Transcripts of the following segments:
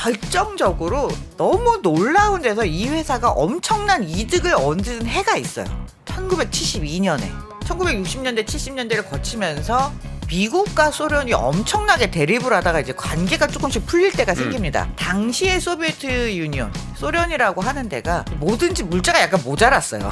결정적으로 너무 놀라운 데서 이 회사가 엄청난 이득을 얻은 해가 있어요. 1972년에 1960년대 70년대를 거치면서 미국과 소련이 엄청나게 대립을 하다가 이제 관계가 조금씩 풀릴 때가 생깁니다. 당시의 소비에트 유니온, 소련이라고 하는 데가 뭐든지 물자가 약간 모자랐어요.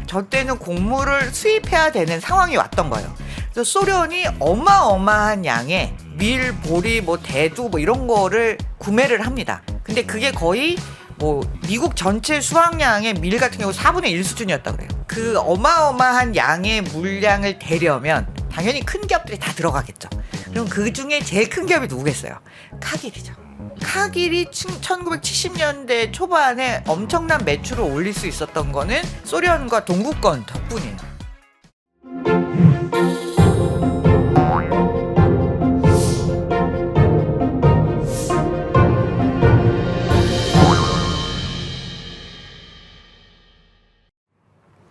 저 때는 곡물을 수입해야 되는 상황이 왔던 거예요. 그래서 소련이 어마어마한 양의 밀, 보리, 뭐 대두 뭐 이런 거를 구매를 합니다. 근데 그게 거의 뭐 미국 전체 수확량의 밀 같은 경우 4분의 1 수준이었다 그래요. 그 어마어마한 양의 물량을 대려면 당연히 큰 기업들이 다 들어가겠죠. 그럼 그 중에 제일 큰 기업이 누구겠어요? 카길이죠. 카길이 1970년대 초반에 엄청난 매출을 올릴 수 있었던 거는 소련과 동구권 덕분이에요.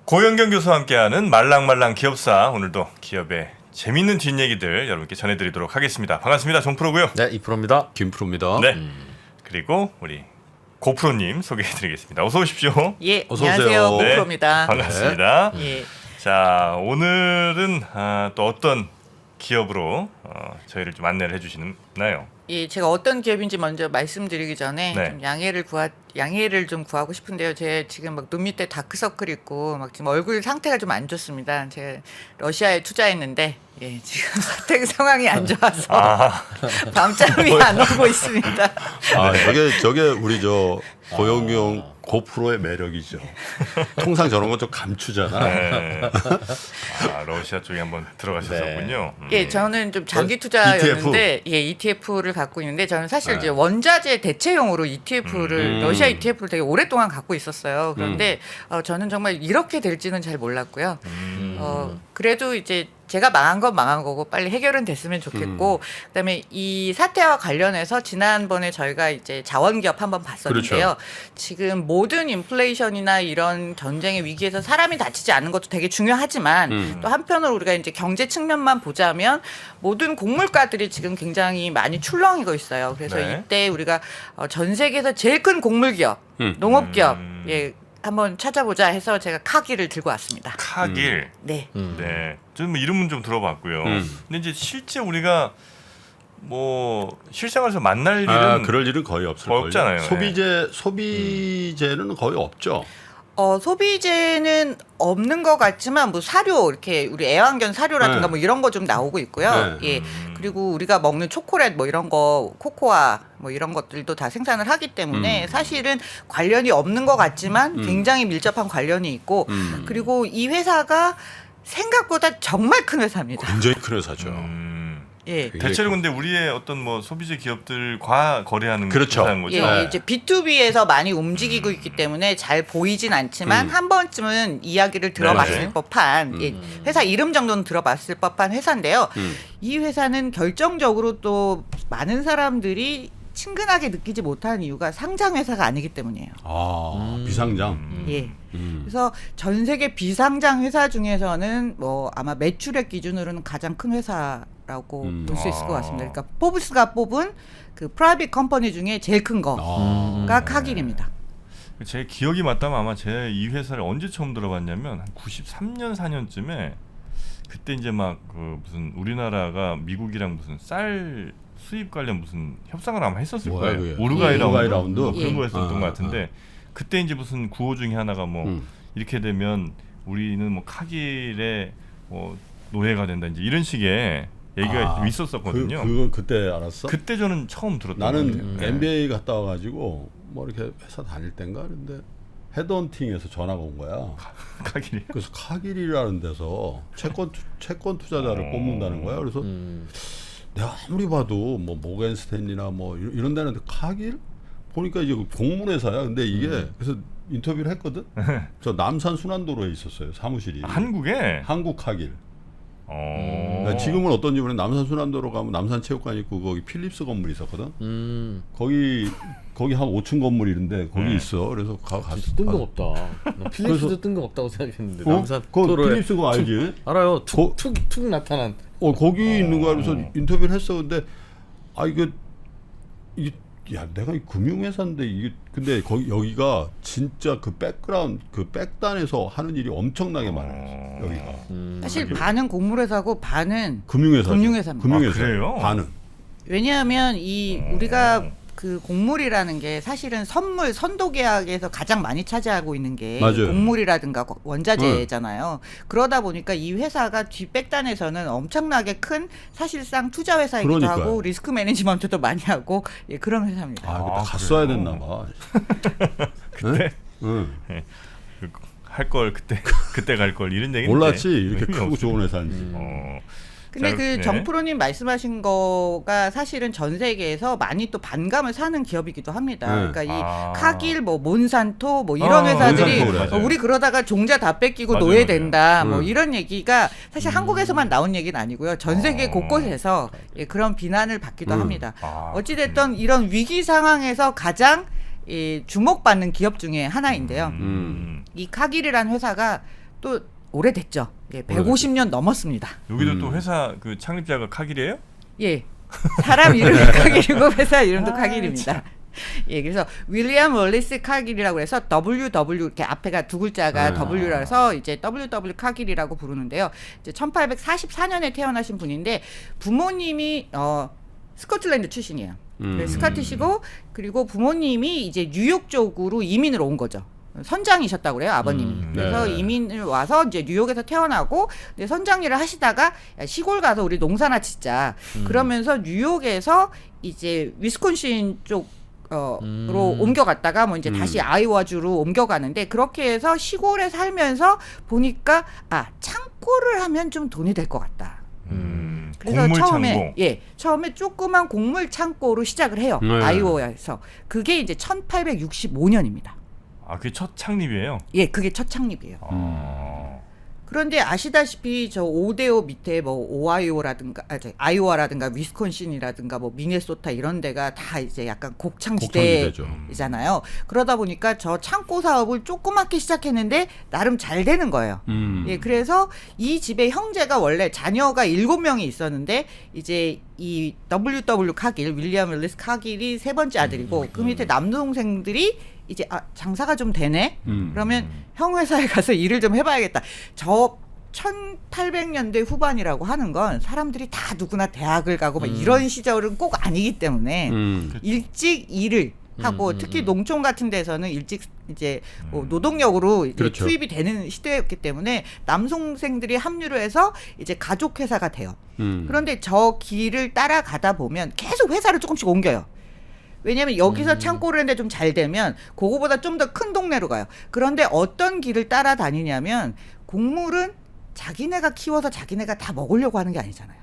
고영경 교수와 함께하는 말랑말랑 기업사, 오늘도 기업의 재밌는 뒷얘기들 여러분께 전해드리도록 하겠습니다. 반갑습니다. 정프로고요. 네, 이프로입니다. 김프로입니다. 네. 그리고 우리 고프로님 소개해드리겠습니다. 어서 오십시오. 예, 어서 안녕하세요. 오세요. 고프로입니다. 반갑습니다. 예. 자, 오늘은 또 어떤 기업으로 저희를 좀 안내를 해주시나요? 예, 제가 어떤 기업인지 먼저 말씀드리기 전에 네. 좀 양해를 좀 구하고 싶은데요. 제 지금 막 눈 밑에 다크서클 있고 막 지금 얼굴 상태가 좀 안 좋습니다. 제가 러시아에 투자했는데 예, 지금 사택 상황이 안 좋아서 밤잠이 안 오고 있습니다. 아, 저게 우리 저 고영경 고프로의 매력이죠. 통상 저런 건 좀 감추잖아. 네. 러시아 쪽에 한번 들어가셨었군요. 예, 저는 좀 장기 투자였는데 예, ETF를 갖고 있는데 저는 사실 이제 원자재 대체용으로 ETF를 러시아 ETF를 되게 오랫동안 갖고 있었어요. 그런데 저는 정말 이렇게 될지는 잘 몰랐고요. 그래도 이제 제가 망한 건 망한 거고 빨리 해결은 됐으면 좋겠고 그다음에 이 사태와 관련해서 지난번에 저희가 이제 자원기업 한번 봤었는데요. 그렇죠. 지금 모든 인플레이션이나 이런 전쟁의 위기에서 사람이 다치지 않는 것도 되게 중요하지만 또 한편으로 우리가 이제 경제 측면만 보자면 모든 곡물가들이 지금 굉장히 많이 출렁이고 있어요. 그래서 네. 이때 우리가 전 세계에서 제일 큰 곡물기업, 농업기업 예, 한번 찾아보자 해서 제가 카길을 들고 왔습니다. 카길. 네. 네. 좀 이름은 좀 들어봤고요. 근데 이제 실제 우리가 뭐 실생활에서 만날 일은 그럴 일은 거의 없을 거의 거예요. 없잖아요. 소비재는 거의 없죠. 소비재는 없는 것 같지만 뭐 사료 이렇게 우리 애완견 사료라든가 네. 뭐 이런 거 좀 나오고 있고요. 네. 예. 그리고 우리가 먹는 초콜릿 뭐 이런 거 코코아 뭐 이런 것들도 다 생산을 하기 때문에 사실은 관련이 없는 것 같지만 굉장히 밀접한 관련이 있고 그리고 이 회사가 생각보다 정말 큰 회사입니다. 굉장히 큰 회사죠. 예. 대체로 근데 우리의 어떤 뭐 소비재 기업들과 거래하는 그렇죠. 회사인 거죠. 예, 네. 이제 B2B에서 많이 움직이고 있기 때문에 잘 보이진 않지만 한 번쯤은 이야기를 들어봤을 네. 법한 예, 회사 이름 정도는 들어봤을 법한 회사인데요. 이 회사는 결정적으로 또 많은 사람들이 친근하게 느끼지 못하는 이유가 상장 회사가 아니기 때문이에요. 비상장. 예. 그래서 전 세계 비상장 회사 중에서는 뭐 아마 매출액 기준으로는 가장 큰 회사라고 볼 수 있을 것 같습니다. 그러니까 포브스가 뽑은 그 프라이빗 컴퍼니 중에 제일 큰 거가 카길입니다. 제 기억이 맞다면 아마 제 이 회사를 언제 처음 들어봤냐면 한 93년 4년쯤에 그때 이제 막 그 무슨 우리나라가 미국이랑 무슨 쌀 수입 관련 무슨 협상을 아마 했었을 뭐야, 거예요. 그게? 우루과이 우루과이 라운드 라운드? 뭐 그런 예. 거 했었던 것 같은데 그때 이제 무슨 구호 중에 하나가 뭐 이렇게 되면 우리는 뭐 카길의 뭐 노예가 된다 이제 이런 식의 얘기가 좀 있었었거든요. 그건 그때 알았어? 그때 저는 처음 들었던 것 나는 같아요. 네. MBA 갔다 와가지고 뭐 이렇게 회사 다닐 땐가 근데 헤드헌팅에서 전화가 온 거야. 카길이. 그래서 카길이라는 데서 채권 투자자를 뽑는다는 거야. 그래서 내가 아무리 봐도 뭐 모건 스탠리나 뭐 이런 데는 카길 보니까 이제 공문회사야. 근데 이게 그래서 인터뷰를 했거든. 저 남산 순환도로에 있었어요 사무실이. 한국에. 한국 카길. 그러니까 지금은 어떤지 모르겠는데 남산 순환도로 가면 남산 체육관 있고 거기 필립스 건물이 있었거든. 거기 한 5층 건물 이런데 거기 있어. 그래서 갔어. 뜬금없다. 필립스도 뜬금없다고 생각했는데 남산 그 도로에 필립스 거 알지? 알아요. 툭 나타난. 거기 있는 거야. 그래서 인터뷰를 했어. 근데 이게 야 내가 이 금융회사인데 이게 근데 거기 여기가 진짜 그 백그라운드 그 백단에서 하는 일이 엄청나게 많아요. 여기가 사실 반은 공물회사고 반은 금융회사. 금융회사입니다. 금융회사. 아, 그래요? 반은. 왜냐하면 이 우리가 그 공물이라는 게 사실은 선물 선도 계약에서 가장 많이 차지하고 있는 게 맞아요. 공물이라든가 원자재잖아요. 그러다 보니까 이 회사가 뒷백단에서는 엄청나게 큰 사실상 투자 회사이기도 그러니까요. 하고 리스크 매니지먼트도 많이 하고 예, 그런 회사입니다. 아, 이거 아, 갔어야 그래요? 됐나 봐. 그때 응. 할 걸 그때 갈 걸 이런 얘기인데 몰랐지 이렇게 의미 크고 없어요. 좋은 회사인지. 근데 자, 그 네. 정프로님 말씀하신 거가 사실은 전 세계에서 많이 또 반감을 사는 기업이기도 합니다. 네. 그러니까 이 아. 카길, 뭐 몬산토, 뭐 이런 회사들이 몬산토, 맞아요. 우리 그러다가 종자 다 뺏기고 맞아요, 노예된다, 뭐 맞아요. 이런 얘기가 사실 한국에서만 나온 얘기는 아니고요. 전 세계 곳곳에서 예, 그런 비난을 받기도 합니다. 아, 어찌됐든 이런 위기 상황에서 가장 주목받는 기업 중에 하나인데요. 이 카길이라는 회사가 또 오래됐죠. 예, 150년 넘었습니다. 여기도 또 회사 그 창립자가 카길이에요? 예. 사람 이름이 카길이고 회사 이름도 카길입니다. 예, 그래서 윌리엄 월리스 카길이라고 해서 WW 이렇게 앞에가 두 글자가 W라 해서 이제 WW 카길이라고 부르는데요. 이제 1844년에 태어나신 분인데 부모님이 스코틀랜드 출신이에요. 스카티시고 그리고 부모님이 이제 뉴욕 쪽으로 이민을 온 거죠. 선장이셨다고 그래요, 아버님이. 그래서 네. 이민을 와서 이제 뉴욕에서 태어나고 이제 선장 일을 하시다가 야, 시골 가서 우리 농사나 짓자. 그러면서 뉴욕에서 이제 위스콘신 쪽 로 옮겨갔다가 뭐 이제 다시 아이오와주로 옮겨가는데 그렇게 해서 시골에 살면서 보니까 아 창고를 하면 좀 돈이 될 것 같다. 그래서 곡물 처음에 창고. 처음에 조그만 곡물 창고로 시작을 해요. 네. 아이오와에서 그게 이제 1865년입니다. 아, 그게 첫 창립이에요? 예, 그게 첫 창립이에요. 그런데 아시다시피 저 오데오 밑에 뭐 오하이오라든가 아이오와라든가 위스콘신이라든가 뭐 미네소타 이런 데가 다 이제 약간 곡창지대죠. 곡창지대잖아요. 그러다 보니까 저 창고 사업을 조그맣게 시작했는데 나름 잘 되는 거예요. 예, 그래서 이 집의 형제가 원래 자녀가 7명이 있었는데 이제 이 WW 카길, 윌리엄 윌리스 카길이 세 번째 아들이고 그 밑에 남동생들이 이제 장사가 좀 되네. 그러면 형 회사에 가서 일을 좀 해봐야겠다. 저 1800년대 후반이라고 하는 건 사람들이 다 누구나 대학을 가고 막 이런 시절은 꼭 아니기 때문에 일찍 일을 하고 특히 농촌 같은 데서는 일찍 이제 뭐 노동력으로 이제 그렇죠. 투입이 되는 시대였기 때문에 남동생들이 합류를 해서 이제 가족 회사가 돼요. 그런데 저 길을 따라가다 보면 계속 회사를 조금씩 옮겨요. 왜냐하면 여기서 창고를 했는데 좀 잘 되면 그거보다 좀 더 큰 동네로 가요. 그런데 어떤 길을 따라다니냐면 곡물은 자기네가 키워서 자기네가 다 먹으려고 하는 게 아니잖아요.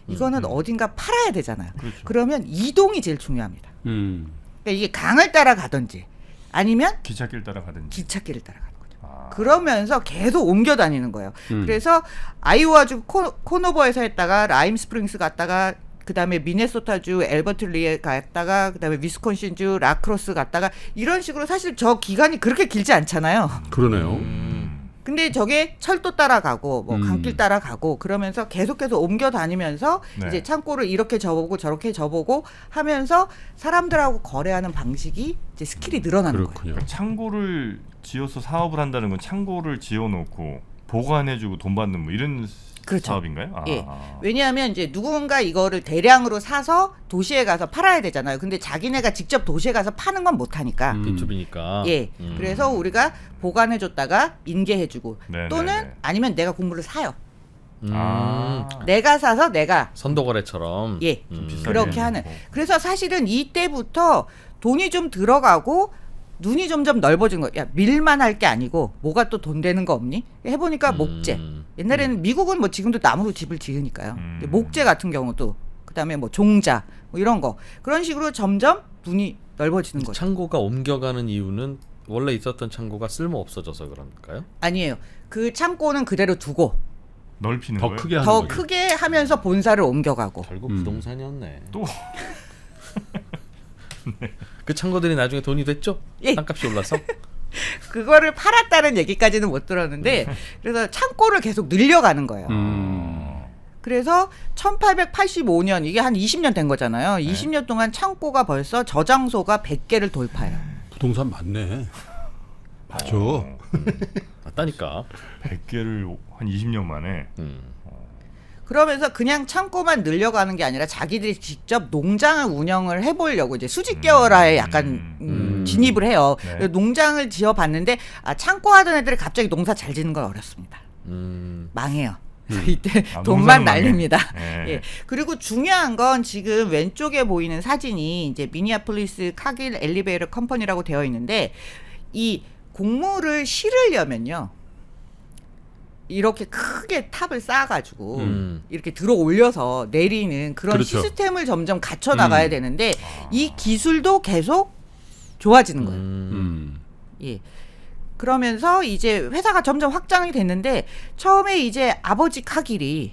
이거는 어딘가 팔아야 되잖아요. 그렇죠. 그러면 이동이 제일 중요합니다. 음. 그러니까 이게 강을 따라가든지 아니면 기찻길 따라가든지. 기찻길을 따라가는 거죠. 아. 그러면서 계속 옮겨 다니는 거예요. 그래서 아이오와주 코노버에서 했다가 라임 스프링스 갔다가 그다음에 미네소타주 엘버틀리에 갔다가 그다음에 위스콘신주 라크로스 갔다가 이런 식으로 사실 저 기간이 그렇게 길지 않잖아요. 그러네요. 근데 저게 철도 따라가고 뭐 강길 따라가고 그러면서 계속해서 옮겨 다니면서 네. 이제 창고를 이렇게 접어보고 저렇게 접어보고 하면서 사람들하고 거래하는 방식이 이제 스킬이 늘어나는 거예요. 그렇군요. 그러니까 창고를 지어서 사업을 한다는 건 창고를 지어놓고 보관해주고 돈 받는 뭐 이런 그렇죠. 사업인가요? 아. 예. 왜냐하면 이제 누군가 이거를 대량으로 사서 도시에 가서 팔아야 되잖아요. 근데 자기네가 직접 도시에 가서 파는 건 못 하니까. 빈투비니까. 예. 그래서 우리가 보관해 줬다가 인계해 주고 네, 또는 네, 네. 아니면 내가 곡물을 사요. 아. 내가 사서 내가 선도거래처럼. 예. 비싸게 그렇게 하는. 해놓고. 그래서 사실은 이때부터 돈이 좀 들어가고 눈이 점점 넓어진 거야. 야, 밀만 할 게 아니고 뭐가 또 돈 되는 거 없니? 해보니까 목재. 옛날에는 미국은 뭐 지금도 나무로 집을 지으니까요. 근데 목재 같은 경우도 그다음에 뭐 종자 뭐 이런 거 그런 식으로 점점 눈이 넓어지는 거죠. 창고가 옮겨가는 이유는 원래 있었던 창고가 쓸모 없어져서 그런가요? 아니에요. 그 창고는 그대로 두고 넓히는 더 거예요? 크게 하는 더 거죠. 크게 하면서 본사를 옮겨가고. 결국 부동산이었네. 또 그 창고들이 나중에 돈이 됐죠? 예. 땅값이 올라서. 그거를 팔았다는 얘기까지는 못 들었는데 그래서 창고를 계속 늘려가는 거예요. 음. 그래서 1885년 이게 한 20년 된 거잖아요. 20년 동안 창고가 벌써 저장소가 100개를 돌파해요. 부동산 맞네. 맞아. 맞다니까. 100개를 한 20년 만에. 그러면서 그냥 창고만 늘려가는 게 아니라 자기들이 직접 농장을 운영을 해보려고 이제 수직계열화에 약간 진입을 해요. 네. 그래서 농장을 지어봤는데 창고 하던 애들이 갑자기 농사 잘 짓는 건 어렵습니다. 망해요. 이때 돈만 농사는 망해. 날립니다. 네. 예. 그리고 중요한 건 지금 왼쪽에 보이는 사진이 이제 미니애폴리스 카길 엘리베이터 컴퍼니라고 되어 있는데 이 곡물을 실으려면요. 이렇게 크게 탑을 쌓아가지고 이렇게 들어 올려서 내리는 그런 그렇죠. 시스템을 점점 갖춰 나가야 되는데 이 기술도 계속 좋아지는 거예요. 예. 그러면서 이제 회사가 점점 확장이 됐는데 처음에 이제 아버지 카길이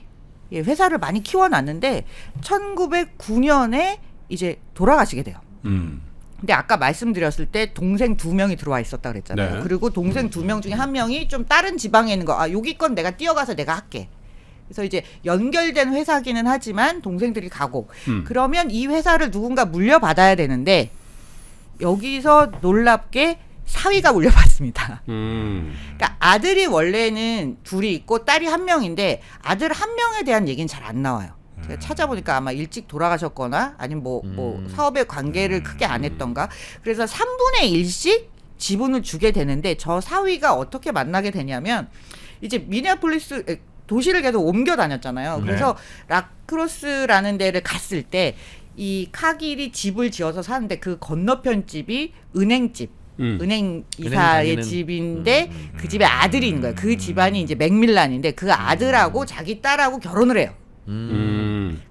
회사를 많이 키워놨는데 1909년에 이제 돌아가시게 돼요. 근데 아까 말씀드렸을 때 동생 2명이 들어와 있었다 그랬잖아요. 네. 그리고 동생 2명 중에 한 명이 좀 다른 지방에 있는 거, 여기 건 내가 뛰어가서 내가 할게. 그래서 이제 연결된 회사기는 하지만 동생들이 가고 그러면 이 회사를 누군가 물려받아야 되는데 여기서 놀랍게 사위가 물려받습니다. 그러니까 아들이 원래는 둘이 있고 딸이 1명인데 아들 1명에 대한 얘기는 잘 안 나와요. 제가 찾아보니까 아마 일찍 돌아가셨거나 아니면 뭐 사업의 관계를 크게 안 했던가. 그래서 3분의 1씩 지분을 주게 되는데 저 사위가 어떻게 만나게 되냐면 이제 미네아폴리스 도시를 계속 옮겨 다녔잖아요. 그래서 라크로스라는 데를 갔을 때 이 카길이 집을 지어서 사는데 그 건너편 집이 은행집. 은행 이사의 다니는- 집인데 그 집에 아들이 있는 거예요. 그 집안이 이제 맥밀란인데 그 아들하고 자기 딸하고 결혼을 해요.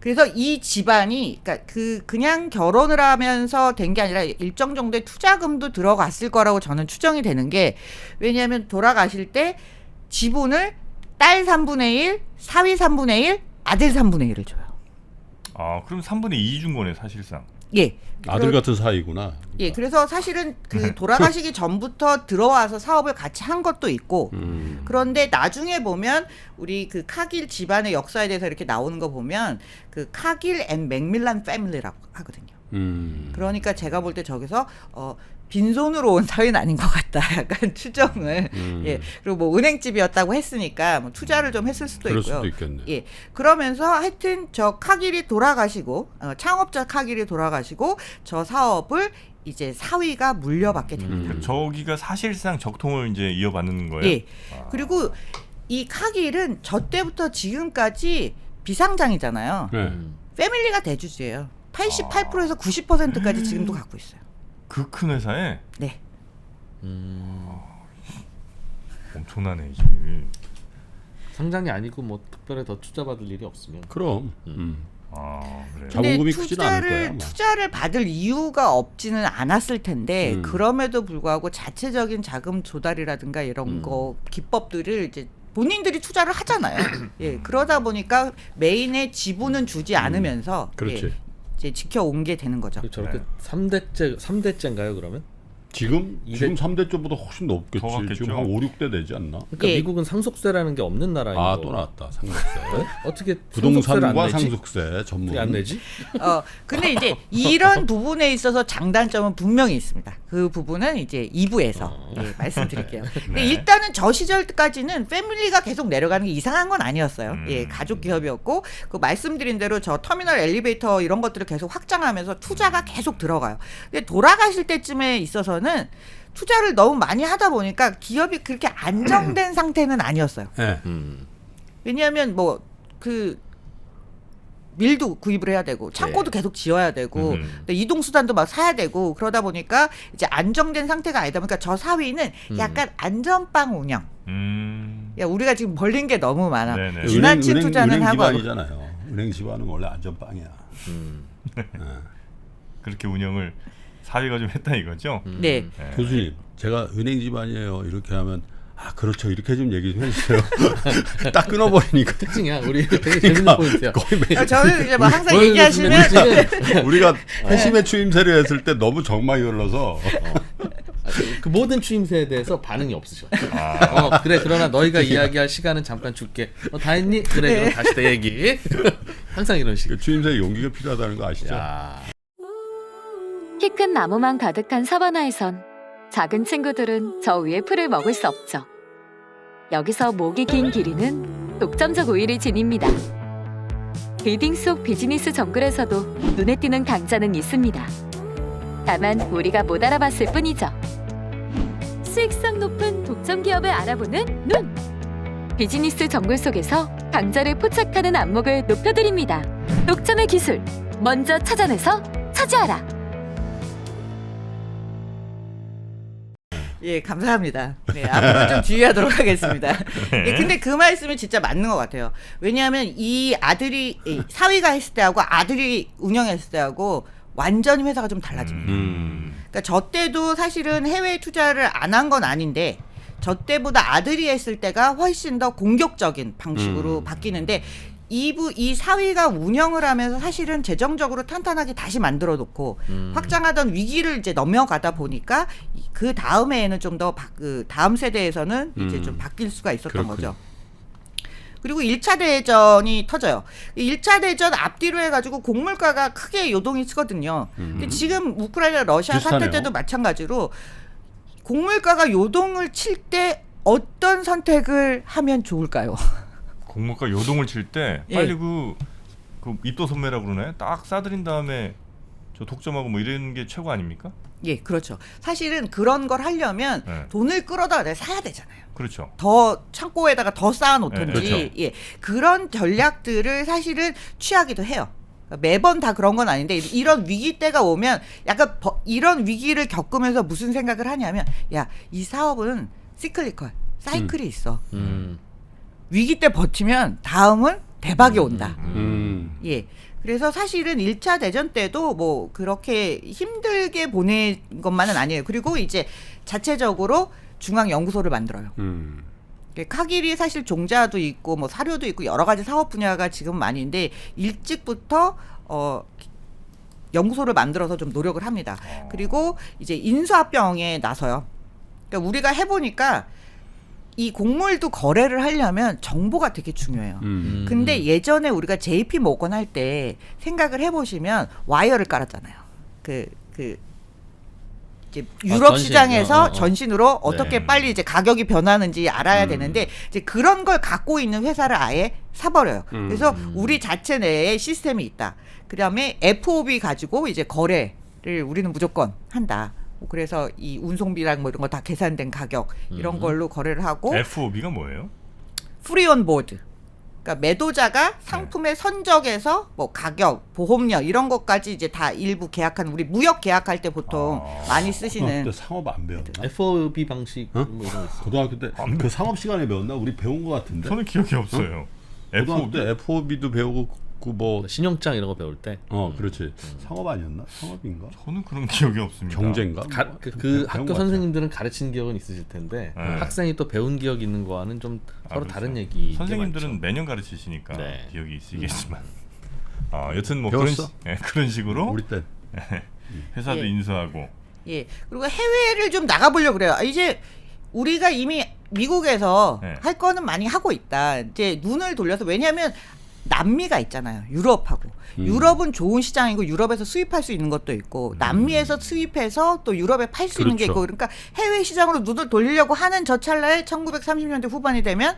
그래서 이 집안이 그러니까 그냥 결혼을 하면서 된 게 아니라 일정 정도의 투자금도 들어갔을 거라고 저는 추정이 되는 게 왜냐하면 돌아가실 때 지분을 딸 3분의 1, 사위 3분의 1, 아들 3분의 1을 줘요. 그럼 3분의 2 준 거네 사실상. 예. 아들 같은 사이구나. 예, 그래서 사실은 그 돌아가시기 전부터 들어와서 사업을 같이 한 것도 있고, 그런데 나중에 보면 우리 그 카길 집안의 역사에 대해서 이렇게 나오는 거 보면 그 카길 앤 맥밀란 패밀리라고 하거든요. 그러니까 제가 볼 때 저기서 빈손으로 온 사위는 아닌 것 같다. 약간 추정을. 예. 그리고 뭐 은행집이었다고 했으니까 뭐 투자를 좀 했을 수도 그럴 있고요. 수도 있겠네. 예. 그러면서 하여튼 저 카길이 돌아가시고 창업자 카길이 돌아가시고 저 사업을 이제 사위가 물려받게 됩니다. 저기가 사실상 적통을 이제 이어받는 거예요. 예. 그리고 이 카길은 저 때부터 지금까지 비상장이잖아요. 네. 패밀리가 대주주예요. 88%에서 90%까지 지금도 갖고 있어요. 그 큰 회사에 네. 엄청나네 이 집이. 상장이 아니고 뭐 특별히 더 투자받을 일이 없으면. 그럼. 그래요. 자본금이 크진 않을 거야. 아마. 투자를 받을 이유가 없지는 않았을 텐데 그럼에도 불구하고 자체적인 자금 조달이라든가 이런 거 기법들을 이제 본인들이 투자를 하잖아요. 예, 그러다 보니까 메인의 지분은 주지 않으면서 그렇지. 예, 이제 지켜온 게 되는 거죠. 저렇게 네. 3대째인가요 그러면? 지금 3대째보다 훨씬 더 높겠지. 갔겠죠. 지금 한 5, 6대 되지 않나? 그러니까 예. 미국은 상속세라는 게 없는 나라인 거. 또 나왔다. 상속세. 어떻게 부동산과 상속세를 안 내지? 상속세 전문. 어떻게 안 내지? 근데 이제 이런 부분에 있어서 장단점은 분명히 있습니다. 그 부분은 이제 2부에서 말씀드릴게요. 근데 일단은 저 시절까지는 패밀리가 계속 내려가는 게 이상한 건 아니었어요. 예, 가족 기업이었고 그 말씀드린 대로 저 터미널 엘리베이터 이런 것들을 계속 확장하면서 투자가 계속 들어가요. 근데 돌아가실 때쯤에 있어서는 투자를 너무 많이 하다 보니까 기업이 그렇게 안정된 상태는 아니었어요. 네. 왜냐하면 뭐 그 밀도 구입을 해야 되고 창고도 계속 지어야 되고 근데 이동 수단도 막 사야 되고 그러다 보니까 이제 안정된 상태가 아니다 보니까 저 사위는 약간 안전빵 운영. 야 우리가 지금 벌린 게 너무 많아. 네네. 지나친 투자는 은행 하고 집안이잖아요. 은행 집안은 원래 안전빵이야. 그렇게 운영을 사위가 좀 했다 이거죠. 네. 네. 교수님, 제가 은행 집안이에요. 이렇게 하면 그렇죠. 이렇게 좀 얘기 좀 해주세요. 딱 끊어버리니까. 특징이야. 우리 되게 재밌는 포인트야. 거의 매일 저는 이제 뭐 항상 오늘 얘기하시면 교수님 우리가 회심의 추임새를 했을 때 너무 정막이 흘러서 그 모든 추임새에 대해서 반응이 없으셔. 아. 그래 그러나 너희가 이야기할 시간은 잠깐 줄게. 다 했니? 그래 그럼 다시 내 얘기. 항상 이런 식. 그 추임새에 용기가 필요하다는 거 아시죠? 야. 키 큰 나무만 가득한 사바나에선 작은 친구들은 저 위에 풀을 먹을 수 없죠. 여기서 목이 긴 기린은 독점적 우위를 지닙니다. 빌딩 속 비즈니스 정글에서도 눈에 띄는 강자는 있습니다. 다만 우리가 못 알아봤을 뿐이죠. 수익성 높은 독점 기업을 알아보는 눈! 비즈니스 정글 속에서 강자를 포착하는 안목을 높여드립니다. 독점의 기술, 먼저 찾아내서 차지하라! 예, 감사합니다. 네, 앞으로 좀 주의하도록 하겠습니다. 예, 근데 그 말씀이 진짜 맞는 것 같아요. 왜냐하면 이 아들이 사위가 했을 때하고 아들이 운영했을 때하고 완전히 회사가 좀 달라집니다. 그러니까 저 때도 사실은 해외 투자를 안 한 건 아닌데 저 때보다 아들이 했을 때가 훨씬 더 공격적인 방식으로 바뀌는데 이 사위가 운영을 하면서 사실은 재정적으로 탄탄하게 다시 만들어 놓고 확장하던 위기를 이제 넘어가다 보니까 그 다음에는 좀 더 그 다음 세대에서는 이제 좀 바뀔 수가 있었던 그렇군요. 거죠. 그리고 1차 대전이 터져요. 1차 대전 앞뒤로 해가지고 곡물가가 크게 요동이 치거든요. 근데 지금 우크라이나 러시아 사태 비슷하네요. 때도 마찬가지로 곡물가가 요동을 칠 때 어떤 선택을 하면 좋을까요? 공모가 요동을 칠 때 예. 빨리 그 입도 소매라 그러나요? 딱 싸들인 다음에 저 독점하고 뭐 이런 게 최고 아닙니까? 예, 그렇죠. 사실은 그런 걸 하려면 네. 돈을 끌어다 사야 되잖아요. 그렇죠. 더 창고에다가 더 쌓아놓든지, 네, 그렇죠. 예, 그런 전략들을 사실은 취하기도 해요. 매번 다 그런 건 아닌데 이런 위기 때가 오면 약간 이런 위기를 겪으면서 무슨 생각을 하냐면, 야, 이 사업은 시클리컬 사이클이 있어. 위기 때 버티면 다음은 대박이 온다. 예. 그래서 사실은 1차 대전 때도 뭐 그렇게 힘들게 보낸 것만은 아니에요. 그리고 이제 자체적으로 중앙 연구소를 만들어요. 카길이 사실 종자도 있고 뭐 사료도 있고 여러 가지 사업 분야가 지금 많은데 일찍부터 연구소를 만들어서 좀 노력을 합니다. 그리고 이제 인수합병에 나서요. 그러니까 우리가 해보니까 이 곡물도 거래를 하려면 정보가 되게 중요해요. 근데 예전에 우리가 JP 모건 할 때 생각을 해보시면 와이어를 깔았잖아요. 이제 유럽 전신. 시장에서 전신으로 어떻게 네. 빨리 이제 가격이 변하는지 알아야 되는데 이제 그런 걸 갖고 있는 회사를 아예 사버려요. 그래서 우리 자체 내에 시스템이 있다. 그다음에 FOB 가지고 이제 거래를 우리는 무조건 한다. 그래서 이 운송비랑 뭐 이런 거 다 계산된 가격 이런 걸로 거래를 하고 FOB가 뭐예요? 프리 온 보드. 그러니까 매도자가 상품의 선적에서 뭐 가격, 보험료 이런 것까지 이제 다 일부 계약하는 우리 무역 계약할 때 보통 많이 쓰시는 그때 상업 안 배웠나? FOB 방식 뭐 이런 거 있어. 고등학교 때 그 상업 시간에 배웠나? 우리 배운 것 같은데. 저는 기억이 없어요. 고등학교 FOB 때 FOB도 배우고 뭐 신용장 이런 거 배울 때 그렇지. 상업 아니었나? 상업인가? 저는 그런 기억이 없습니다. 경제인가? 그 배운 학교 것 같아. 선생님들은 가르친 기억은 있으실 텐데 네. 학생이 또 배운 기억 있는 거와는 좀 서로 그렇죠. 다른 얘기. 선생님들은 매년 가르치시니까 네. 기억이 있으시겠지만 여튼 뭐 배웠어? 그런 식으로 우리 때 회사도 예. 인수하고 예. 그리고 해외를 좀 나가보려고 그래요. 이제 우리가 이미 미국에서 네. 할 거는 많이 하고 있다. 이제 눈을 돌려서 왜냐하면 남미가 있잖아요. 유럽하고. 유럽은 좋은 시장이고 유럽에서 수입할 수 있는 것도 있고 남미에서 수입해서 또 유럽에 팔 수 있는 게 그렇죠. 있고 그러니까 해외 시장으로 눈을 돌리려고 하는 저 찰나에 1930년대 후반이 되면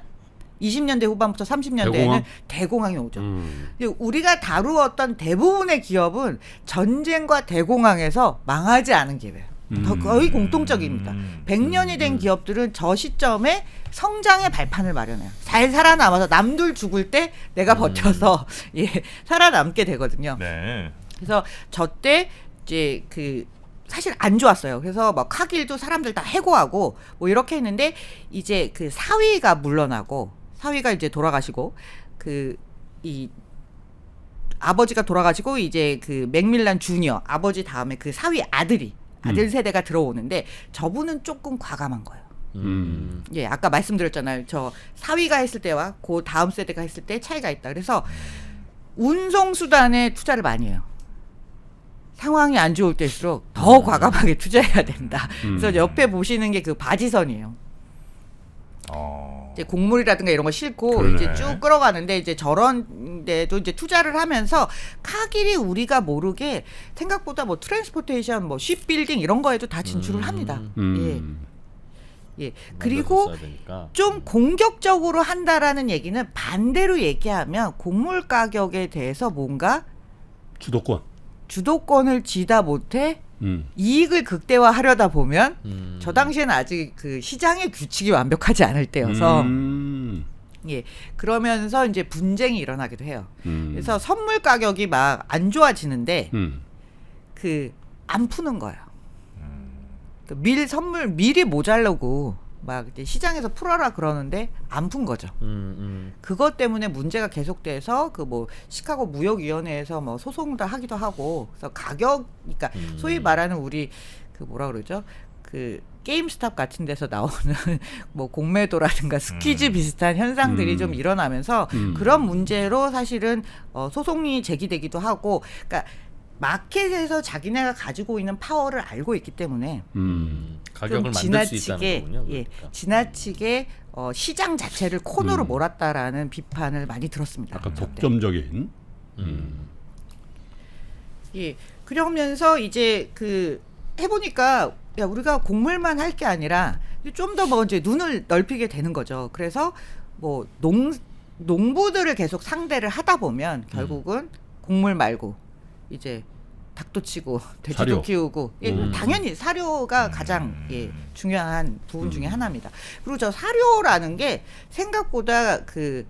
20년대 후반부터 30년대에는 대공황? 대공황이 오죠. 근데 우리가 다루었던 대부분의 기업은 전쟁과 대공황에서 망하지 않은 기업이에요. 더 거의 공통적입니다. 100년이 된 기업들은 저 시점에 성장의 발판을 마련해요. 잘 살아남아서 남들 죽을 때 내가 버텨서 예, 살아남게 되거든요. 네. 그래서 저 때 이제 사실 안 좋았어요. 그래서 막 카길도 사람들 다 해고하고 뭐 이렇게 했는데 이제 그 사위가 물러나고 사위가 이제 돌아가시고 이 아버지가 돌아가시고 이제 그 맥밀란 주니어 아버지 다음에 그 사위 아들 세대가 들어오는데 저분은 조금 과감한 거예요. 예, 아까 말씀드렸잖아요. 저 사위가 했을 때와 그 다음 세대가 했을 때 차이가 있다. 그래서 운송 수단에 투자를 많이 해요. 상황이 안 좋을 때일수록 더 과감하게 투자해야 된다. 음. 그래서 옆에 보시는 게 그 바지선이에요. 이제 곡물이라든가 이런 거 싣고 그러네. 이제 쭉 끌어가는데 이제 저런 데도 이제 투자를 하면서 카길이 우리가 모르게 생각보다 뭐 트랜스포테이션, 뭐 쉽빌딩 이런 거에도 다 진출을 합니다. 예. 그리고 써야 되니까. 좀 공격적으로 한다라는 얘기는 반대로 얘기하면 곡물 가격에 대해서 뭔가 주도권을 쥐다 못해 이익을 극대화하려다 보면 저 당시에는 아직 그 시장의 규칙이 완벽하지 않을 때여서 예 그러면서 이제 분쟁이 일어나기도 해요. 그래서 선물 가격이 막 안 좋아지는데 그 안 푸는 거예요. 그 밀이 모자라고 막 이제 시장에서 풀어라 그러는데 안 푼 거죠. 그것 때문에 문제가 계속돼서 그 뭐 시카고 무역위원회에서 뭐 소송도 하기도 하고 그래서 가격 그러니까 소위 말하는 우리 그 뭐라 그러죠? 그 게임스탑 같은 데서 나오는 뭐 공매도라든가 스퀴즈 비슷한 현상들이 좀 일어나면서 그런 문제로 사실은 소송이 제기되기도 하고 그러니까 마켓에서 자기네가 가지고 있는 파워를 알고 있기 때문에 가격을 좀 만들 수 있다는 거군요. 예, 그러니까. 지나치게 시장 자체를 코너로 몰았다라는 비판을 많이 들었습니다. 약간 독점적인. 예, 그러면서 이제 그 해보니까 야 우리가 곡물만 할 게 아니라 좀 더 뭐 이제 눈을 넓히게 되는 거죠. 그래서 뭐 농부들을 계속 상대를 하다 보면 결국은 곡물 말고 이제 닭도 치고 돼지도 사료. 키우고 예, 당연히 사료가 가장 예, 중요한 부분 중에 하나입니다. 그리고 저 사료라는 게 생각보다 그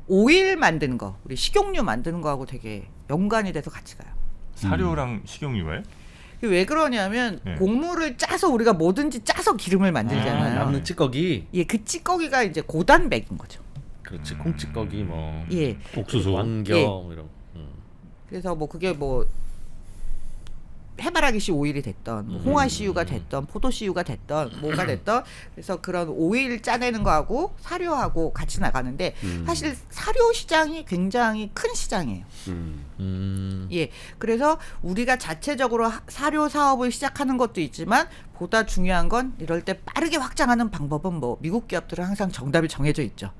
오일 만드는 거 우리 식용유 만드는 거하고 되게 연관이 돼서 같이 가요. 사료랑 식용유가요? 왜 그러냐면 네. 곡물을 짜서 우리가 뭐든지 짜서 기름을 만들잖아요. 남는 찌꺼기. 예, 그 찌꺼기가 이제 고단백인 거죠. 그렇지. 콩찌꺼기 뭐. 예. 옥수수. 왕겨 예. 뭐 이런. 그래서 뭐 그게 뭐 해바라기 씨 오일이 됐던 뭐 홍화 씨유가 됐던 포도 씨유가 됐던 뭐가 됐던 그래서 그런 오일 짜내는 거하고 사료하고 같이 나가는데 사실 사료 시장이 굉장히 큰 시장이에요. 예, 그래서 우리가 자체적으로 사료 사업을 시작하는 것도 있지만 보다 중요한 건 이럴 때 빠르게 확장하는 방법은 뭐 미국 기업들은 항상 정답이 정해져 있죠.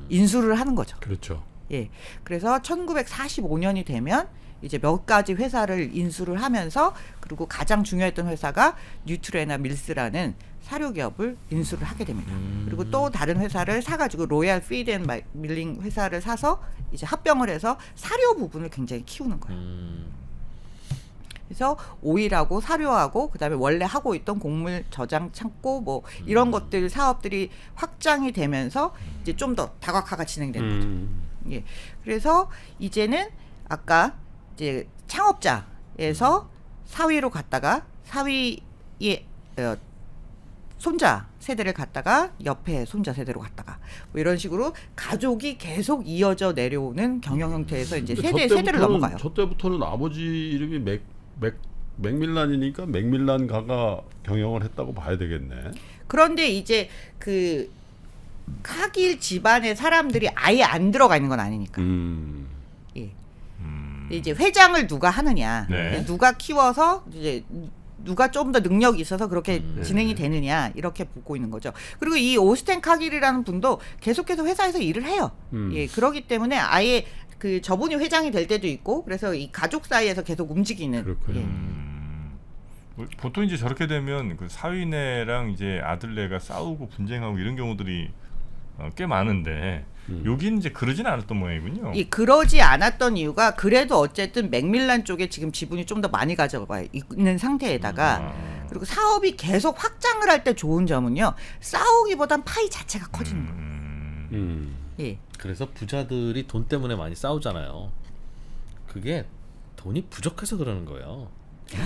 인수를 하는 거죠. 그렇죠. 예, 그래서 1945년이 되면 이제 몇 가지 회사를 인수를 하면서 그리고 가장 중요했던 회사가 뉴트레나 밀스라는 사료 기업을 인수를 하게 됩니다. 그리고 또 다른 회사를 사가지고 로얄 피드 앤 밀링 회사를 사서 이제 합병을 해서 사료 부분을 굉장히 키우는 거예요. 그래서 오일하고 사료하고 그다음에 원래 하고 있던 곡물 저장 창고 뭐 이런 것들 사업들이 확장이 되면서 이제 좀 더 다각화가 진행되는 거죠. 예. 그래서 이제는 아까 이제 창업자에서 사위로 갔다가 사위의 손자 세대를 갔다가 옆에 손자 세대로 갔다가 뭐 이런 식으로 가족이 계속 이어져 내려오는 경영 형태에서 이제 세대를 넘어가요. 저 때부터는 아버지 이름이 맥밀란이니까 맥밀란 가가 경영을 했다고 봐야 되겠네. 그런데 이제 그 카길 집안의 사람들이 아예 안 들어가 있는 건 아니니까. 예. 이제 회장을 누가 하느냐, 네. 누가 키워서 이제 누가 좀 더 능력이 있어서 그렇게 진행이 되느냐 이렇게 보고 있는 거죠. 그리고 이 오스텐 카길이라는 분도 계속해서 회사에서 일을 해요. 예, 그렇기 때문에 아예 그 저분이 회장이 될 때도 있고 그래서 이 가족 사이에서 계속 움직이는. 그렇군요. 예. 보통 이제 저렇게 되면 그 사위네랑 이제 아들네가 싸우고 분쟁하고 이런 경우들이 꽤 많은데 여기는 이제 그러진 않았던 모양이군요. 이 그러지 않았던 이유가 그래도 어쨌든 맥밀란 쪽에 지금 지분이 좀 더 많이 가져가 있는 상태에다가 그리고 사업이 계속 확장을 할 때 좋은 점은요 싸우기보단 파이 자체가 커지는 거예요. 예. 그래서 부자들이 돈 때문에 많이 싸우잖아요. 그게 돈이 부족해서 그러는 거예요.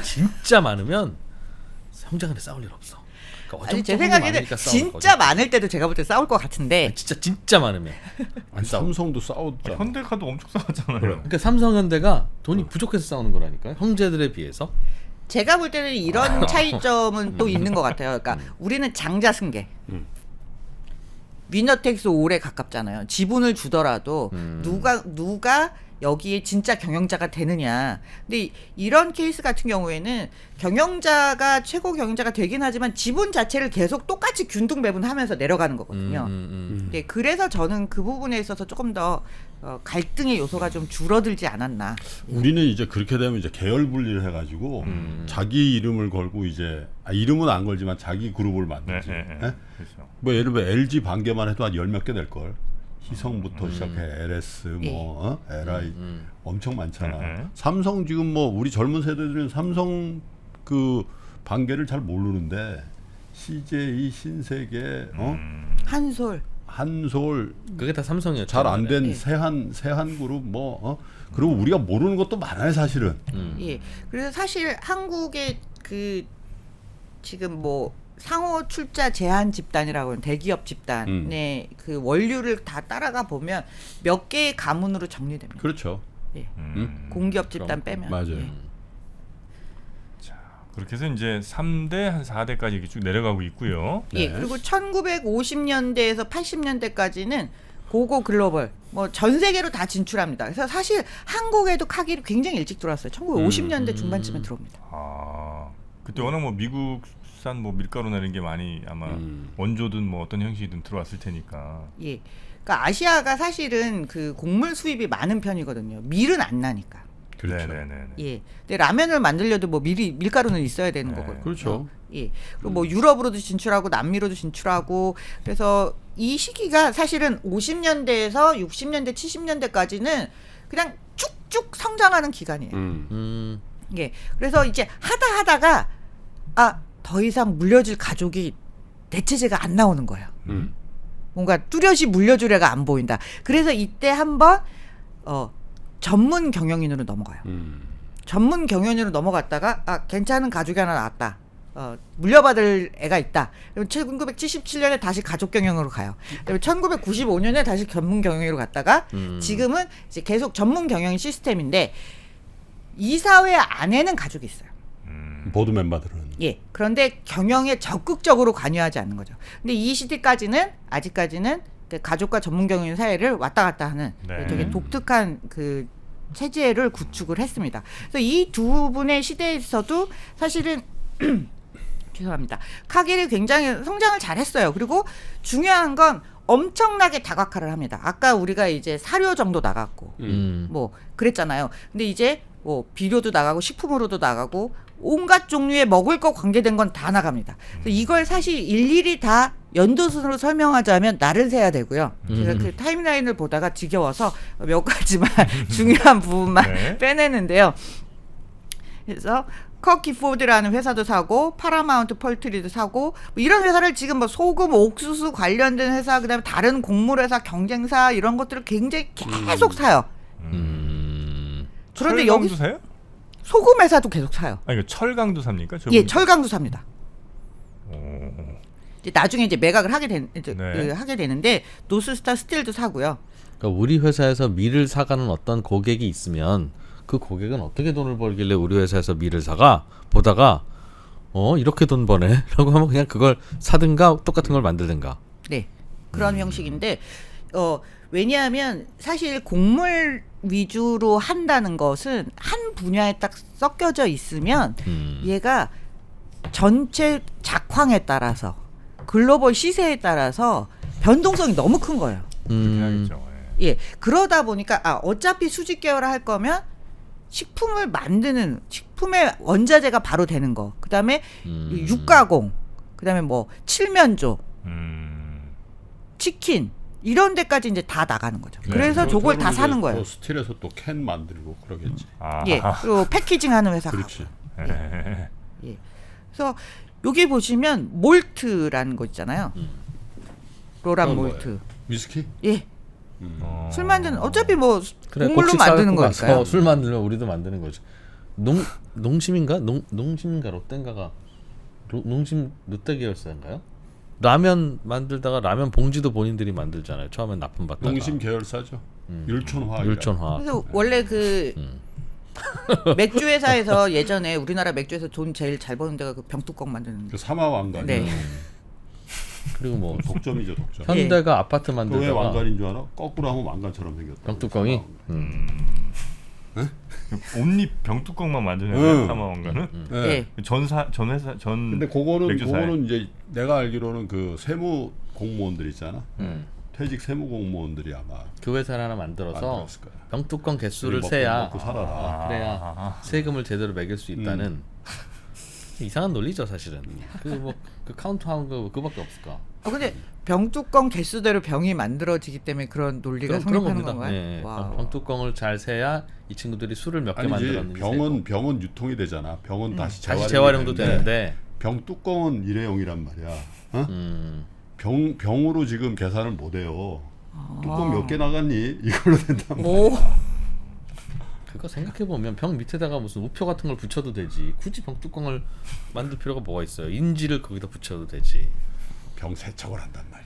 진짜 많으면 형제간에 싸울 일 없어. 그러니까 아니 제 어정쩡하게 생각에는 많으니까 싸우는 진짜 거지. 많을 때도 제가 볼 때 싸울 것 같은데 진짜 많으면 안 아니, 싸워. 삼성도 싸웠잖아. 현대카도 엄청 싸웠잖아요. 그래. 그러니까 삼성현대가 돈이 부족해서 싸우는 거라니까요. 형제들에 비해서. 제가 볼 때는 이런 차이점은 또 있는 것 같아요. 그러니까 우리는 장자 승계. 위너텍스 올에 가깝잖아요. 지분을 주더라도 누가 여기에 진짜 경영자가 되느냐. 근데 이런 케이스 같은 경우에는 경영자가 최고 경영자가 되긴 하지만 지분 자체를 계속 똑같이 균등배분하면서 내려가는 거거든요. 네, 그래서 저는 그 부분에 있어서 조금 더 갈등의 요소가 좀 줄어들지 않았나. 우리는 이제 그렇게 되면 이제 계열 분리를 해가지고 자기 이름을 걸고 이제 이름은 안 걸지만 자기 그룹을 만들지. 네, 예? 그렇죠. 뭐 예를 들어 LG 반개만 해도 한 10몇 개 될 걸. 희성부터 시작해 LS 뭐 LI 엄청 많잖아. 삼성 지금 뭐 우리 젊은 세대들은 삼성 그 반개를 잘 모르는데 CJ, 신세계, 한솔. 한솔 그게 다 삼성이었죠. 잘 안 된 예. 세한그룹 뭐 그리고 우리가 모르는 것도 많아요 사실은. 예. 그래서 사실 한국의 그 지금 뭐 상호 출자 제한 집단이라고 하는 대기업 집단의 그 원류를 다 따라가 보면 몇 개의 가문으로 정리됩니다. 그렇죠. 예. 음. 공기업 집단 빼면. 맞아요. 예. 자, 그렇게 해서 이제 3대 한 4대까지 이렇게 쭉 내려가고 있고요. 예. 네. 그리고 1950년대에서 80년대까지는 고고 글로벌 뭐 전 세계로 다 진출합니다. 그래서 사실 한국에도 카길이 굉장히 일찍 들어왔어요. 1950년대 중반쯤에 들어옵니다. 아, 그때 워낙 뭐 미국산 뭐 밀가루나 이런 게 많이 아마 원조든 뭐 어떤 형식이든 들어왔을 테니까. 예. 그러니까 아시아가 사실은 그 곡물 수입이 많은 편이거든요. 밀은 안 나니까. 그렇죠. 네네네. 예. 근데 라면을 만들려도 뭐 밀가루는 있어야 되는 네. 거거든요. 그렇죠. 예. 그리고 뭐 유럽으로도 진출하고 남미로도 진출하고 그래서 이 시기가 사실은 50년대에서 60년대, 70년대까지는 그냥 쭉쭉 성장하는 기간이에요. 예. 그래서 이제 하다가 더 이상 물려줄 가족이 대체제가 안 나오는 거예요. 뭔가 뚜렷이 물려줄 애가 안 보인다. 그래서 이때 한번 전문 경영인으로 넘어가요. 전문 경영인으로 넘어갔다가 괜찮은 가족이 하나 나왔다. 물려받을 애가 있다. 그럼 1977년에 다시 가족 경영으로 가요. 그리고 1995년에 다시 전문 경영으로 갔다가 지금은 이제 계속 전문 경영인 시스템인데 이사회 안에는 가족이 있어요. 보드 멤버들은. 예. 그런데 경영에 적극적으로 관여하지 않는 거죠. 근데 이 시대까지는 아직까지는 그 가족과 전문 경영인 사이를 왔다 갔다 하는 네. 되게 독특한 그 체제를 구축을 했습니다. 그래서 이 두 분의 시대에서도 사실은 죄송합니다. 카길이 굉장히 성장을 잘했어요. 그리고 중요한 건 엄청나게 다각화를 합니다. 아까 우리가 이제 사료 정도 나갔고 뭐 그랬잖아요. 근데 이제 뭐 비료도 나가고 식품으로도 나가고 온갖 종류의 먹을 거 관계된 건 다 나갑니다. 그래서 이걸 사실 일일이 다 연도순으로 설명하자면 날을 새야 되고요. 제가 그 타임라인을 보다가 지겨워서 몇 가지만 중요한 부분만 네. 빼내는데요. 그래서 커키포드라는 회사도 사고 파라마운트 펄트리도 사고 뭐 이런 회사를 지금 뭐 소금, 옥수수 관련된 회사 그다음에 다른 곡물 회사, 경쟁사 이런 것들을 굉장히 계속 사요. 그런데 철강도 여기 사요? 소금 회사도 계속 사요. 아니 그 철강도 삽니까? 예, 철강도 삽니다. 오. 이제 나중에 이제 매각을 하게 네. 하게 되는데 노스스타 스틸도 사고요. 그러니까 우리 회사에서 밀을 사가는 어떤 고객이 있으면 그 고객은 어떻게 돈을 벌길래 우리 회사에서 밀을 사가 보다가 이렇게 돈 버네라고 하면 그냥 그걸 사든가 똑같은 걸 만들든가. 네, 그런 형식인데 왜냐하면 사실 곡물 위주로 한다는 것은 한 분야에 딱 섞여져 있으면 얘가 전체 작황에 따라서 글로벌 시세에 따라서 변동성이 너무 큰 거예요. 그렇게 하겠죠. 예, 그러다 보니까 어차피 수직 계열화 할 거면 식품을 만드는 식품의 원자재가 바로 되는 거. 그다음에 육가공, 그다음에 뭐 칠면조, 치킨 이런 데까지 이제 다 나가는 거죠. 네, 그래서 저걸 다 사는 거예요. 스틸에서 또 캔 만들고 그러겠지. 아. 예, 그리고 패키징하는 회사 가고. 그렇지. 예. 예. 그래서 여기 보시면 몰트라는 거 있잖아요. 로란 그건 몰트. 뭐예요? 위스키? 예. 어. 술 만드는 어차피 뭐 그래, 곡물로 곡식 만드는 사갖고 가서 거니까요. 술 만들면 우리도 만드는 거지. 농심인가? 농심인가 롯데인가가 농심 롯데 계열사인가요? 라면 만들다가 라면 봉지도 본인들이 만들잖아요. 처음엔 납품 받다가. 농심 계열사죠. 율촌화. 율촌화. 그래서 원래 그 맥주 회사에서 예전에 우리나라 맥주에서 돈 제일 잘 버는 데가 그 병뚜껑 만드는 그 사마왕가. 네. 그리고 뭐 독점이죠, 독점. 현대가 아파트 그 왜 만들다가 왕관인 줄 알아? 거꾸로 하면 왕관처럼 생겼다. 병뚜껑이 옴니 병뚜껑만 만드는 응. 사마왕가는 예. 전 회사 전 근데 맥주사에. 그거는 이제 내가 알기로는 그 세무 공무원들 있잖아. 음. 퇴직 세무 공무원들이 아마 그 회사를 하나 만들어서 만들었을 거야. 병뚜껑 개수를 먹고 세야 먹고 살아라. 그래야 세금을 제대로 매길 수 있다는 이상한 논리죠 사실은. 그 카운트하는 거 그밖에 없을까? 근데 병뚜껑 개수대로 병이 만들어지기 때문에 그런 논리가 성립하는 건가요? 네. 와우. 병뚜껑을 잘 세야 이 친구들이 술을 몇 개 아니지 만들었는지 병은 유통이 되잖아. 병은 다시 다시 재활용도 되는데 병 뚜껑은 일회용이란 말이야. 어? 병으로 지금 계산을 못 해요. 뚜껑 몇 개 나갔니? 이걸로 된단 말이야. 오. 그거 생각해 보면 병 밑에다가 무슨 우표 같은 걸 붙여도 되지. 굳이 병뚜껑을 만들 필요가 뭐가 있어요? 인지를 거기다 붙여도 되지. 병 세척을 한단 말이야.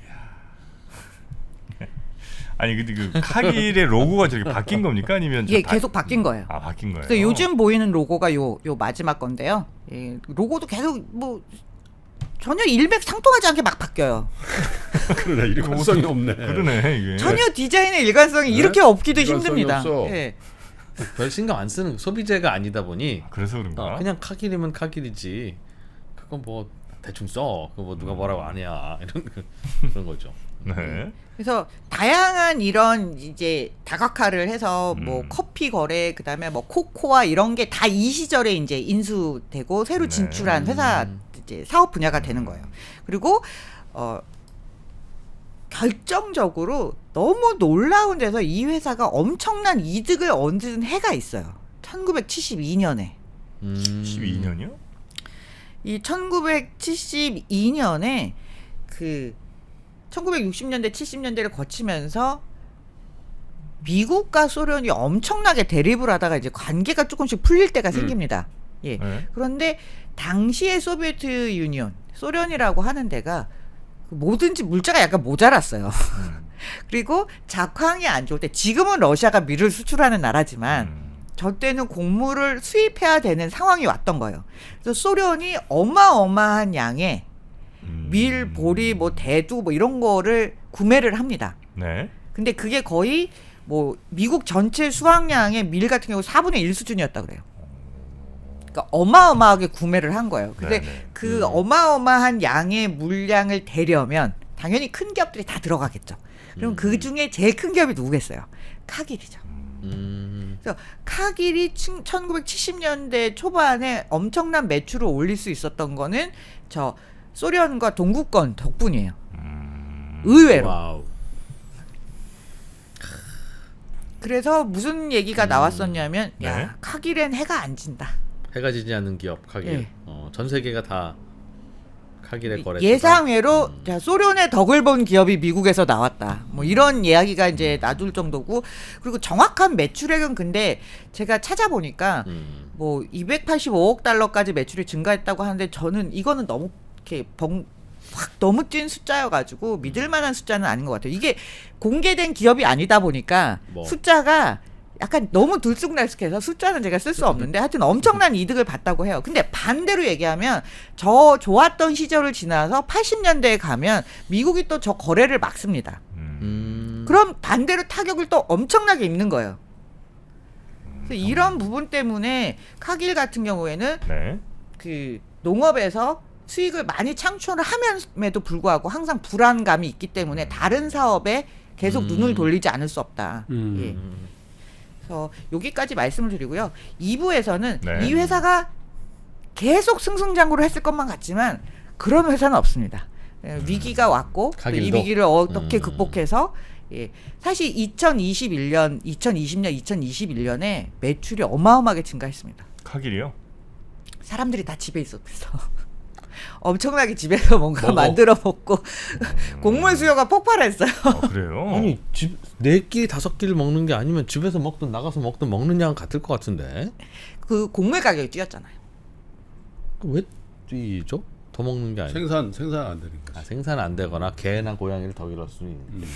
아니 근데 그 카길의 로고가 저렇게 바뀐 겁니까? 아니면 예, 계속 바뀐 거예요. 아 바뀐 거예요. 그래서 요즘 보이는 로고가 요 마지막 건데요. 예, 로고도 계속 뭐 전혀 일맥상통하지 않게 막 바뀌어요. 그러네, 일관성이 없네. 그러네 이게. 전혀 디자인의 일관성이 네? 이렇게 없기도 일관성이 힘듭니다. 없어. 예. 별 신경 안 쓰는 소비재가 아니다 보니 그래서 그런가? 그냥 카길이면 카길이지. 그건 뭐 대충 써. 그거 뭐 누가 뭐라고 안 해야 이런 그런 거죠. 네. 그래서 다양한 이런 이제 다각화를 해서 뭐 커피 거래 그다음에 뭐 코코아 이런 게 다 이 시절에 이제 인수되고 새로 네. 진출한 회사 이제 사업 분야가 되는 거예요. 그리고 결정적으로 너무 놀라운 데서 이 회사가 엄청난 이득을 얻은 해가 있어요. 1972년에. 12년이요? 이 1972년에 그 1960년대 70년대를 거치면서 미국과 소련이 엄청나게 대립을 하다가 이제 관계가 조금씩 풀릴 때가 생깁니다. 예. 네. 그런데 당시의 소비에트 유니온, 소련이라고 하는 데가 뭐든지 물자가 약간 모자랐어요. 그리고 작황이 안 좋을 때 지금은 러시아가 밀을 수출하는 나라지만 저 때는 곡물을 수입해야 되는 상황이 왔던 거예요. 그래서 소련이 어마어마한 양의 밀, 보리, 뭐 대두 뭐 이런 거를 구매를 합니다. 네. 근데 그게 거의 뭐 미국 전체 수확량의 밀 같은 경우 4분의 1 수준이었다 그래요. 그러니까 어마어마하게 구매를 한 거예요. 근데 네네. 그 어마어마한 양의 물량을 대려면 당연히 큰 기업들이 다 들어가겠죠. 그럼 그 중에 제일 큰 기업이 누구겠어요? 카길이죠. 그래서 카길이 1970년대 초반에 엄청난 매출을 올릴 수 있었던 거는 저 소련과 동구권 덕분이에요. 의외로. 와우. 그래서 무슨 얘기가 나왔었냐면 네. 야 카길엔 해가 안 진다. 해가 지지 않는 기업 카길. 예. 전 세계가 다 카길의 거래. 예상외로 자, 소련의 덕을 본 기업이 미국에서 나왔다. 뭐 이런 이야기가 이제 나돌 정도고 그리고 정확한 매출액은 근데 제가 찾아보니까 뭐 285억 달러까지 매출이 증가했다고 하는데 저는 이거는 너무 이렇게 확 너무 찐 숫자여가지고 믿을 만한 숫자는 아닌 것 같아요. 이게 공개된 기업이 아니다 보니까 뭐. 숫자가 약간 너무 들쑥날쑥해서 숫자는 제가 쓸 수 없는데 하여튼 엄청난 이득을 봤다고 해요. 근데 반대로 얘기하면 저 좋았던 시절을 지나서 80년대에 가면 미국이 또 저 거래를 막습니다. 그럼 반대로 타격을 또 엄청나게 입는 거예요. 그래서 이런 부분 때문에 카길 같은 경우에는 네. 그 농업에서 수익을 많이 창출을 함에도 불구하고 항상 불안감이 있기 때문에 다른 사업에 계속 눈을 돌리지 않을 수 없다. 예. 그래서 여기까지 말씀을 드리고요. 2부에서는 네. 이 회사가 계속 승승장구를 했을 것만 같지만 그런 회사는 없습니다. 예, 위기가 왔고 또 이 카길도? 위기를 어떻게 극복해서 예, 사실 2020년, 2021년에 매출이 어마어마하게 증가했습니다. 카길이요? 사람들이 다 집에 있었어. 엄청나게 집에서 뭔가 먹어. 만들어 먹고 곡물 수요가 폭발했어요. 그래요? 아니 집 4끼 5끼를 먹는 게 아니면 집에서 먹든 나가서 먹든 먹는 양 같을 것 같은데 그 곡물 가격이 뛰었잖아요. 왜 뛰죠? 더 먹는 게 아니고 생산 안 되는 거지. 생산 안 되거나 개나 고양이를 더 기를 수 있는.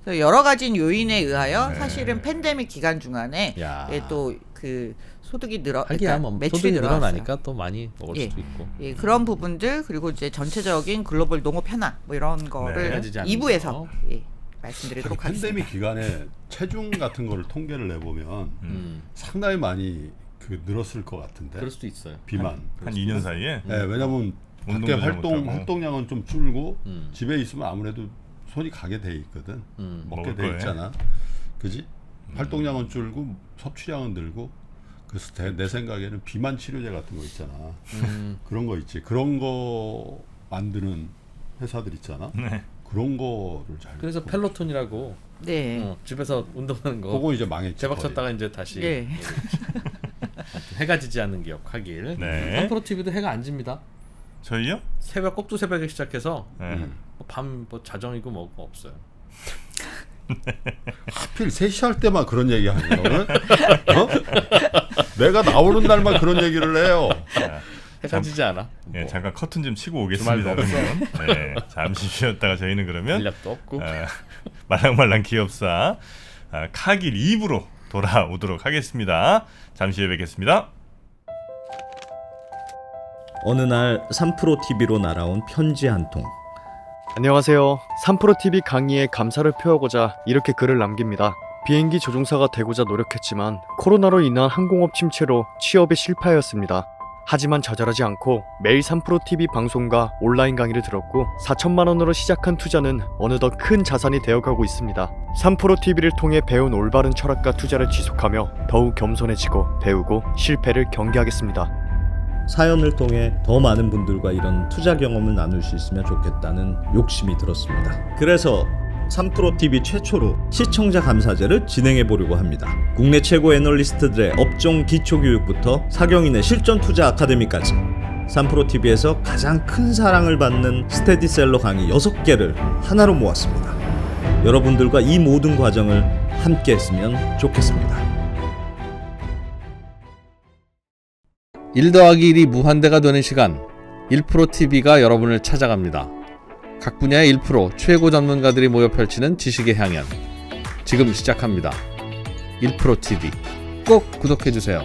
그래서 여러 가지 요인에 의하여 네. 사실은 팬데믹 기간 중간에 야. 또 그 소득이 하기야 뭐 매출이 소득이 늘어났어요. 늘어나니까 또 많이 먹을 예. 수도 있고. 예, 그런 부분들 그리고 이제 전체적인 글로벌 농업 현황 뭐 이런 거를 헤어지지 않는 2부에서 거. 말씀드리도록 하겠습니다. 팬데믹 기간에 체중 같은 거를 통계를 내보면 상당히 많이 그 늘었을 것 같은데 그럴 수도 있어요. 비만. 한 2년 사이에 네, 왜냐면 밖에 운동도 잘못하고. 활동량은 좀 줄고 음. 집에 있으면 아무래도 손이 가게 돼 있거든. 먹게 먹을 돼 거예요. 있잖아. 그지? 활동량은 줄고 섭취량은 늘고 그래서 내 생각에는 비만 치료제 같은 거 있잖아. 그런 거 있지. 그런 거 만드는 회사들 있잖아. 네. 그런 거를 잘. 그래서 펠로톤이라고 네. 집에서 운동하는 거 그거 이제 망했지. 제박 거의. 쳤다가 이제 다시 예. 해가 지지 않는 기억하길. 네. 삼프로 TV도 해가 안 집니다. 저희요? 새벽 꼭두 새벽에 시작해서 네. 밤 뭐 자정이고 뭐고 없어요. 하필 3시 할 때만 그런 얘기 하냐 오늘? 어? 내가 나오는 날만 그런 얘기를 해요. 해가 지지 않아. 예, 뭐 잠깐 커튼 좀 치고 오겠습니다. 주말도 그러면 네, 잠시 쉬었다가 저희는 그러면 전략도 없고. 말랑말랑 기업사 카길 2부로 돌아오도록 하겠습니다. 잠시 후에 뵙겠습니다. 어느 날 3프로 TV로 날아온 편지 한 통. 안녕하세요. 3프로TV 강의에 감사를 표하고자 이렇게 글을 남깁니다. 비행기 조종사가 되고자 노력했지만 코로나로 인한 항공업 침체로 취업에 실패하였습니다. 하지만 좌절하지 않고 매일 3프로TV 방송과 온라인 강의를 들었고 4천만 원으로 시작한 투자는 어느덧 큰 자산이 되어가고 있습니다. 3프로TV를 통해 배운 올바른 철학과 투자를 지속하며 더욱 겸손해지고 배우고 실패를 경계하겠습니다. 사연을 통해 더 많은 분들과 이런 투자 경험을 나눌 수 있으면 좋겠다는 욕심이 들었습니다. 그래서 3프로 TV 최초로 시청자 감사제를 진행해 보려고 합니다. 국내 최고 애널리스트들의 업종 기초 교육부터 사경인의 실전 투자 아카데미까지 3프로 TV에서 가장 큰 사랑을 받는 스테디셀러 강의 6개를 하나로 모았습니다. 여러분들과 이 모든 과정을 함께 했으면 좋겠습니다. 1 더하기 1이 무한대가 되는 시간 1프로 TV가 여러분을 찾아갑니다. 각 분야의 1프로 최고 전문가들이 모여 펼치는 지식의 향연 지금 시작합니다. 1프로 TV 꼭 구독해주세요.